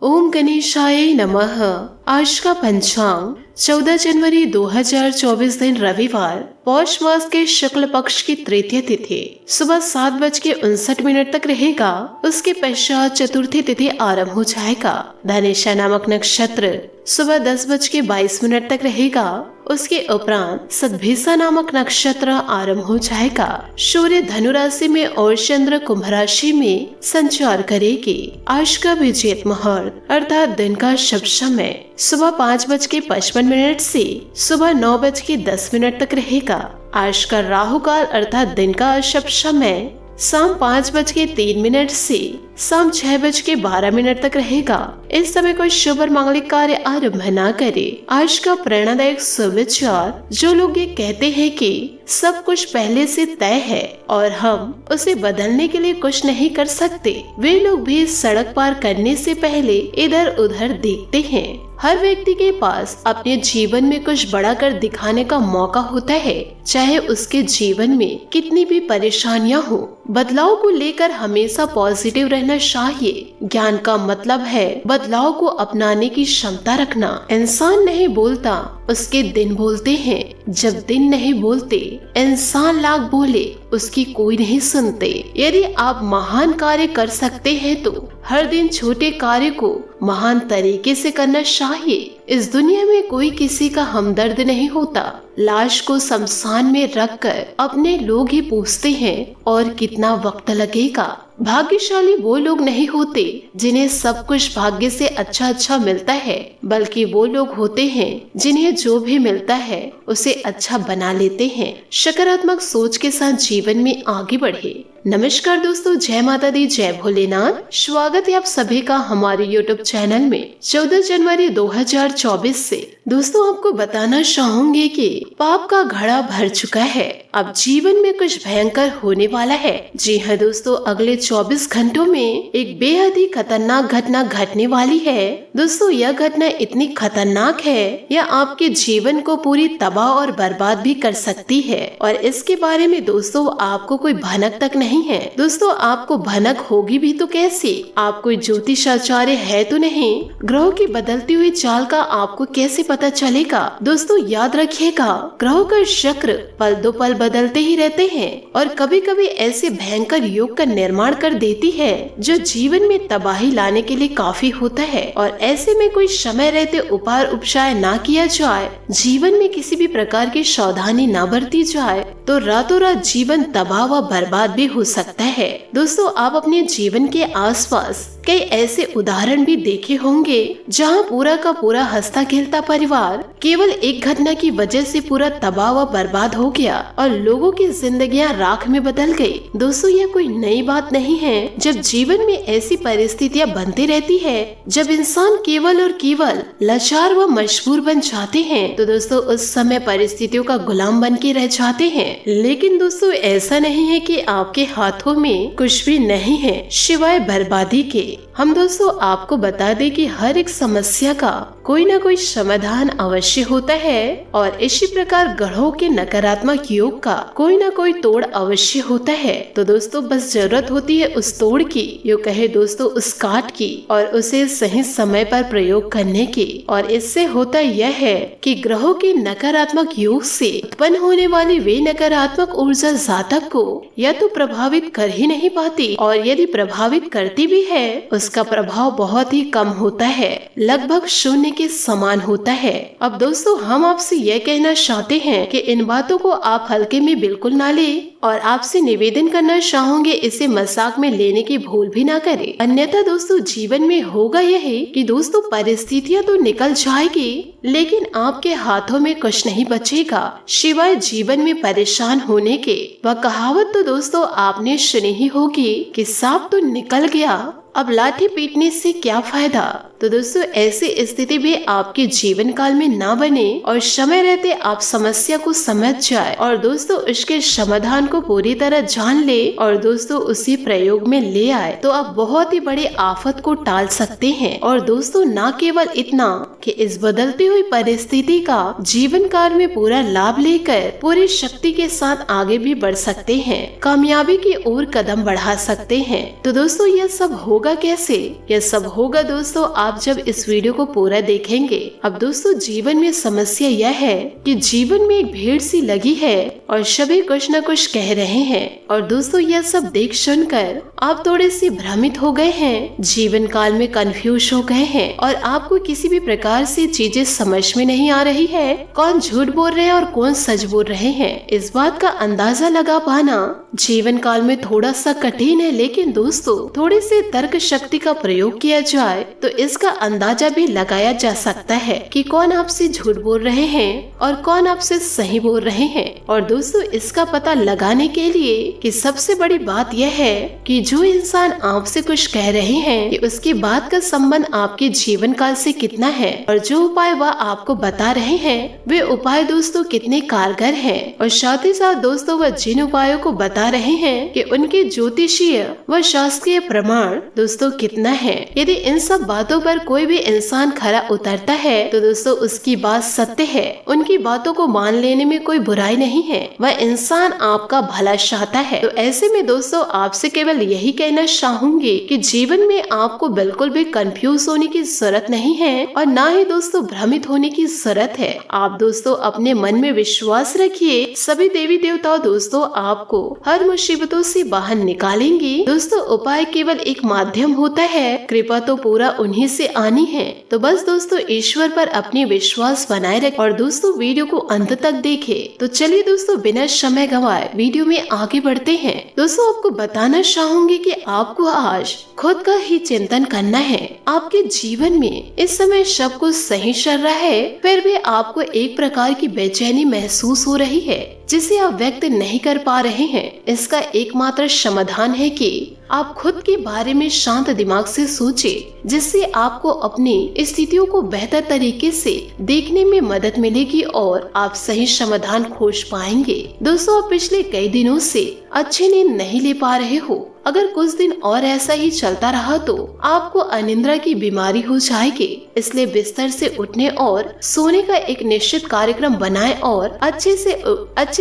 ओम गणेशाय नमः। आज का पंचांग 14 जनवरी 2024 दिन रविवार, पौष मास के शुक्ल पक्ष की तृतीय तिथि सुबह 7:59 तक रहेगा। उसके पश्चात चतुर्थी तिथि आरंभ हो जाएगा। धनेशा नामक नक्षत्र सुबह 10:22 तक रहेगा। उसके उपरांत सद्भिसा नामक नक्षत्र आरंभ हो जाएगा। सूर्य धनु राशि में और चंद्र कुंभ राशि में संचार करेगी। आज का विजेत मुहूर्त अर्थात दिन का शुभ समय सुबह 5:55 से सुबह 9:10 तक रहेगा। आज का राहु काल अर्थात दिन का अशुभ समय शाम 5:03 से शाम 6:12 तक रहेगा। इस समय कोई शुभ और मांगलिक कार्य आरंभ न करे। आज का प्रेरणादायक सुविचार, जो लोग ये कहते हैं कि सब कुछ पहले से तय है और हम उसे बदलने के लिए कुछ नहीं कर सकते, वे लोग भी सड़क पार करने से पहले इधर उधर देखते हैं। हर व्यक्ति के पास अपने जीवन में कुछ बड़ा कर दिखाने का मौका होता है, चाहे उसके जीवन में कितनी भी परेशानियां हो। बदलाव को लेकर हमेशा पॉजिटिव रहना चाहिए। ज्ञान का मतलब है बदलाव को अपनाने की क्षमता रखना। इंसान नहीं बोलता, उसके दिन बोलते हैं। जब दिन नहीं बोलते, इंसान लाख बोले, उसकी कोई नहीं सुनते। यदि आप महान कार्य कर सकते हैं तो हर दिन छोटे कार्य को महान तरीके से करना चाहिए। इस दुनिया में कोई किसी का हमदर्द नहीं होता। लाश को शमशान में रखकर अपने लोग ही पूछते हैं और कितना वक्त लगेगा। भाग्यशाली वो लोग नहीं होते जिन्हें सब कुछ भाग्य से अच्छा मिलता है, बल्कि वो लोग होते हैं जिन्हें जो भी मिलता है उसे अच्छा बना लेते हैं। सकारात्मक सोच के साथ जीवन में आगे बढ़े। नमस्कार दोस्तों, जय माता दी, जय भोलेनाथ। स्वागत है आप सभी का हमारे YouTube चैनल में। 14 जनवरी 2024 से दोस्तों आपको बताना चाहूंगी कि पाप का घड़ा भर चुका है। अब जीवन में कुछ भयंकर होने वाला है। जी हाँ दोस्तों, अगले 24 घंटों में एक बेहद ही खतरनाक घटना घटने वाली है। दोस्तों यह घटना इतनी खतरनाक है, यह आपके जीवन को पूरी तबाह और बर्बाद भी कर सकती है। और इसके बारे में दोस्तों आपको कोई भनक तक नहीं है। दोस्तों आपको भनक होगी भी तो कैसे? आप कोई ज्योतिषाचार्य है तो नहीं। ग्रहों की बदलती हुई चाल का आपको कैसे पता चलेगा? दोस्तों याद रखिएगा, ग्रहों का चक्र पल दो पल बदलते ही रहते हैं और कभी कभी ऐसे भयंकर योग का निर्माण कर देती है जो जीवन में तबाही लाने के लिए काफी होता है। और ऐसे में कोई समय रहते उपाय उपचार ना किया जाए, जीवन में किसी भी प्रकार की सावधानी ना बरती जाए तो रातों रात जीवन तबाह व बर्बाद भी हो सकता है। दोस्तों आप अपने जीवन के आसपास कई ऐसे उदाहरण भी देखे होंगे जहां पूरा का पूरा हंसता खेलता परिवार केवल एक घटना की वजह से पूरा तबाह व बर्बाद हो गया और लोगों की जिंदगियां राख में बदल गई। दोस्तों यह कोई नई बात नहीं है। जब जीवन में ऐसी परिस्थितियां बनती रहती है, जब इंसान केवल और केवल लाचार व मजबूर बन जाते हैं, तो दोस्तों उस समय परिस्थितियों का गुलाम बन के रह जाते हैं। लेकिन दोस्तों ऐसा नहीं है कि आपके हाथों में कुछ भी नहीं है सिवाय बर्बादी के। हम दोस्तों आपको बता दें कि हर एक समस्या का कोई ना कोई समाधान अवश्य होता है और इसी प्रकार ग्रहों के नकारात्मक योग का कोई ना कोई तोड़ अवश्य होता है। तो दोस्तों बस जरूरत होती है उस तोड़ की, यो कहे दोस्तों उस काट की, और उसे सही समय पर प्रयोग करने की। और इससे होता यह है कि ग्रहों के नकारात्मक योग से उत्पन्न होने वाली वे नकारात्मक ऊर्जा जातक को या तो प्रभावित कर ही नहीं पाती, और यदि प्रभावित करती भी है उसका प्रभाव बहुत ही कम होता है, लगभग शून्य के समान होता है। अब दोस्तों हम आपसे यह कहना चाहते हैं कि इन बातों को आप हल्के में बिल्कुल ना ले और आपसे निवेदन करना चाहूंगे इसे मजाक में लेने की भूल भी ना करें। अन्यथा दोस्तों जीवन में होगा यही कि दोस्तों परिस्थितियां तो निकल जाएगी, लेकिन आपके हाथों में कुछ नहीं बचेगा सिवाय जीवन में परेशान होने के। वह कहावत तो दोस्तों आपने सुनी ही होगी कि सांप तो निकल गया, अब लाठी पीटने से क्या फायदा। तो दोस्तों ऐसी स्थिति भी आपके जीवन काल में ना बने और समय रहते आप समस्या को समझ जाए और दोस्तों उसके समाधान को पूरी तरह जान ले और दोस्तों उसी प्रयोग में ले आए, तो आप बहुत ही बड़ी आफत को टाल सकते हैं। और दोस्तों ना केवल इतना कि इस बदलती हुई परिस्थिति का जीवन काल में पूरा लाभ लेकर पूरी शक्ति के साथ आगे भी बढ़ सकते हैं, कामयाबी की ओर कदम बढ़ा सकते हैं। तो दोस्तों यह सब हो होगा कैसे? यह सब होगा दोस्तों आप जब इस वीडियो को पूरा देखेंगे। अब दोस्तों जीवन में समस्या यह है कि जीवन में एक भीड़ सी लगी है और सभी कुछ न कुछ कह रहे हैं और दोस्तों यह सब देख सुनकर आप थोड़े से भ्रमित हो गए हैं, जीवन काल में कंफ्यूज हो गए हैं और आपको किसी भी प्रकार से चीजें समझ में नहीं आ रही है। कौन झूठ बोल रहे हैं और कौन सच बोल रहे हैं, इस बात का अंदाजा लगा पाना जीवन काल में थोड़ा सा कठिन है। लेकिन दोस्तों थोड़ी सी तर्क शक्ति का प्रयोग किया जाए तो इसका अंदाजा भी लगाया जा सकता है कि कौन आपसे झूठ बोल रहे हैं और कौन आपसे सही बोल रहे हैं। और दोस्तों इसका पता लगाने के लिए कि सबसे बड़ी बात यह है कि जो इंसान आपसे कुछ कह रहे हैं कि उसकी बात का संबंध आपके जीवन काल से कितना है और जो उपाय वह आपको बता रहे हैं वे उपाय दोस्तों कितने कारगर हैं और साथ ही साथ दोस्तों वह जिन उपायों को बता रहे हैं कि उनके ज्योतिषीय व शास्त्रीय प्रमाण दोस्तों कितना है। यदि इन सब बातों पर कोई भी इंसान खरा उतरता है तो दोस्तों उसकी बात सत्य है, उनकी बातों को मान लेने में कोई बुराई नहीं है, वह इंसान आपका भला चाहता है। तो ऐसे में दोस्तों आपसे केवल यही कहना चाहूंगी कि जीवन में आपको बिल्कुल भी कंफ्यूज होने की जरूरत नहीं है और ना ही दोस्तों भ्रमित होने की जरूरत है। आप दोस्तों अपने मन में विश्वास रखिए, सभी देवी देवता दोस्तों आपको हर मुसीबतों से बाहर निकालेंगे। दोस्तों उपाय केवल एक माध्यम होता है, कृपा तो पूरा उन्हीं से आनी है। तो बस दोस्तों ईश्वर पर अपनी विश्वास बनाए रखें और दोस्तों वीडियो को अंत तक देखें। तो चलिए दोस्तों बिना समय गंवाए वीडियो में आगे बढ़ते हैं। दोस्तों आपको बताना चाहूंगी कि आपको आज खुद का ही चिंतन करना है। आपके जीवन में इस समय सब कुछ सही चल रहा है, फिर भी आपको एक प्रकार की बेचैनी महसूस हो रही है जिसे आप व्यक्त नहीं कर पा रहे हैं। इसका एकमात्र समाधान है कि आप खुद के बारे में शांत दिमाग से सोचें, जिससे आपको अपनी स्थितियों को बेहतर तरीके से देखने में मदद मिलेगी और आप सही समाधान खोज पाएंगे। दोस्तों आप पिछले कई दिनों से अच्छी नींद नहीं ले पा रहे हो, अगर कुछ दिन और ऐसा ही चलता रहा तो आपको अनिद्रा की बीमारी हो जाएगी। इसलिए बिस्तर से उठने और सोने का एक निश्चित कार्यक्रम बनाएं और अच्छे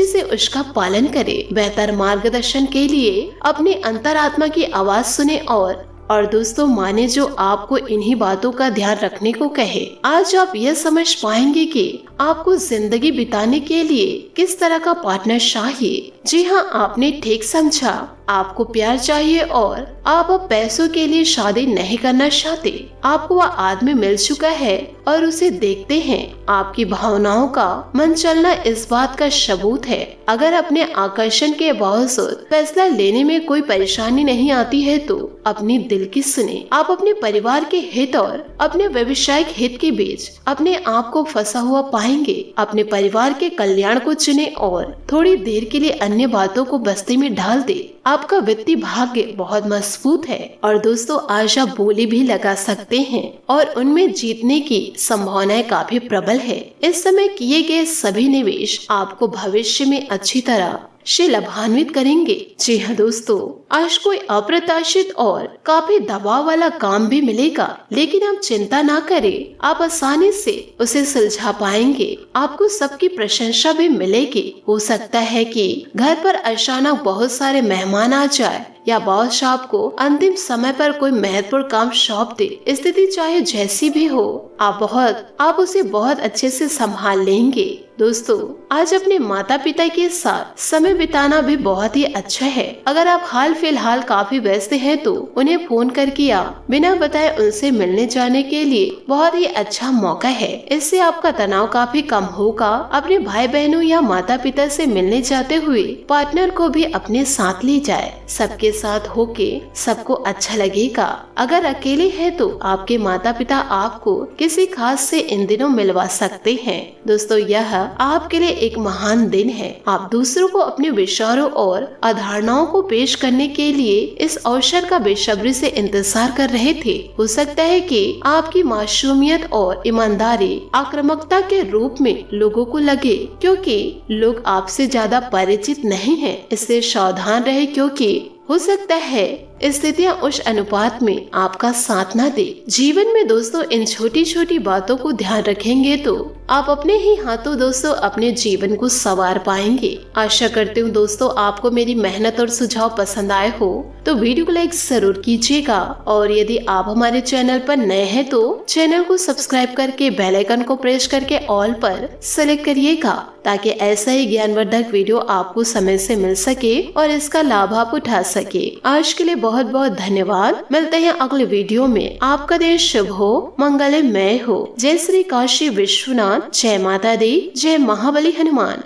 से उसका पालन करें। बेहतर मार्गदर्शन के लिए अपने अंतरात्मा की आवाज सुने और दोस्तों माने जो आपको इन्हीं बातों का ध्यान रखने को कहे। आज आप यह समझ पाएंगे कि आपको जिंदगी बिताने के लिए किस तरह का पार्टनर चाहिए। जी हाँ, आपने ठीक समझा, आपको प्यार चाहिए और आप अब पैसों के लिए शादी नहीं करना चाहते। आपको वह आदमी मिल चुका है और उसे देखते हैं। आपकी भावनाओं का मन चलना इस बात का सबूत है। अगर अपने आकर्षण के बावजूद फैसला लेने में कोई परेशानी नहीं आती है तो अपनी दिल की सुने। आप अपने परिवार के हित और अपने व्यवसायिक हित के बीच अपने आप को फंसा हुआ पाएंगे। अपने परिवार के कल्याण को चुने और थोड़ी देर के लिए अन्य बातों को बस्ती में डाल दे। आपका वित्तीय भाग्य बहुत मजबूत है और दोस्तों आज आप बोली भी लगा सकते हैं और उनमें जीतने की संभावनाएं काफी प्रबल है। इस समय किए गए सभी निवेश आपको भविष्य में अच्छी तरह से लाभान्वित करेंगे। जी हाँ दोस्तों, आज कोई अप्रत्याशित और काफी दबाव वाला काम भी मिलेगा, लेकिन आप चिंता ना करें, आप आसानी से उसे सुलझा पाएंगे। आपको सबकी प्रशंसा भी मिलेगी। हो सकता है कि घर पर अचानक बहुत सारे मेहमान आ जाए या बॉस आपको अंतिम समय पर कोई महत्वपूर्ण काम सौंप दे। स्थिति चाहे जैसी भी हो, आप उसे बहुत अच्छे से संभाल लेंगे। दोस्तों आज अपने माता पिता के साथ समय बिताना भी बहुत ही अच्छा है। अगर आप हाल फिलहाल काफी व्यस्त हैं तो उन्हें फोन करके या बिना बताए उनसे मिलने जाने के लिए बहुत ही अच्छा मौका है। इससे आपका तनाव काफी कम होगा। अपने भाई बहनों या माता पिता से मिलने जाते हुए पार्टनर को भी अपने साथ ले जाए। सबके साथ होके सबको अच्छा लगेगा। अगर अकेले है तो आपके माता पिता आपको किसी खास से इन दिनों मिलवा सकते हैं। दोस्तों यह आपके लिए एक महान दिन है। आप दूसरों को अपने विचारों और अवधारणाओं को पेश करने के लिए इस अवसर का बेसब्री से इंतजार कर रहे थे। हो सकता है कि आपकी मासूमियत और ईमानदारी आक्रामकता के रूप में लोगों को लगे, क्योंकि लोग आपसे ज्यादा परिचित नहीं हैं। इससे सावधान रहे, क्योंकि हो सकता है स्थितियाँ उस अनुपात में आपका साथ ना दे। जीवन में दोस्तों इन छोटी छोटी बातों को ध्यान रखेंगे तो आप अपने ही हाथों दोस्तों अपने जीवन को संवार पाएंगे। आशा करती हूँ दोस्तों आपको मेरी मेहनत और सुझाव पसंद आए हो तो वीडियो को लाइक जरूर कीजिएगा, और यदि आप हमारे चैनल पर नए हैं तो चैनल को सब्सक्राइब करके बेल आइकन को प्रेस करके ऑल पर सेलेक्ट करिएगा, ताकि ऐसा ही ज्ञानवर्धक वीडियो आपको समय से मिल सके और इसका लाभ आप उठा सके। आज के लिए बहुत बहुत धन्यवाद। मिलते हैं अगले वीडियो में। आपका दिन शुभ हो, मंगलमय हो। जय श्री काशी विश्वनाथ, जय माता दी, जय महाबली हनुमान।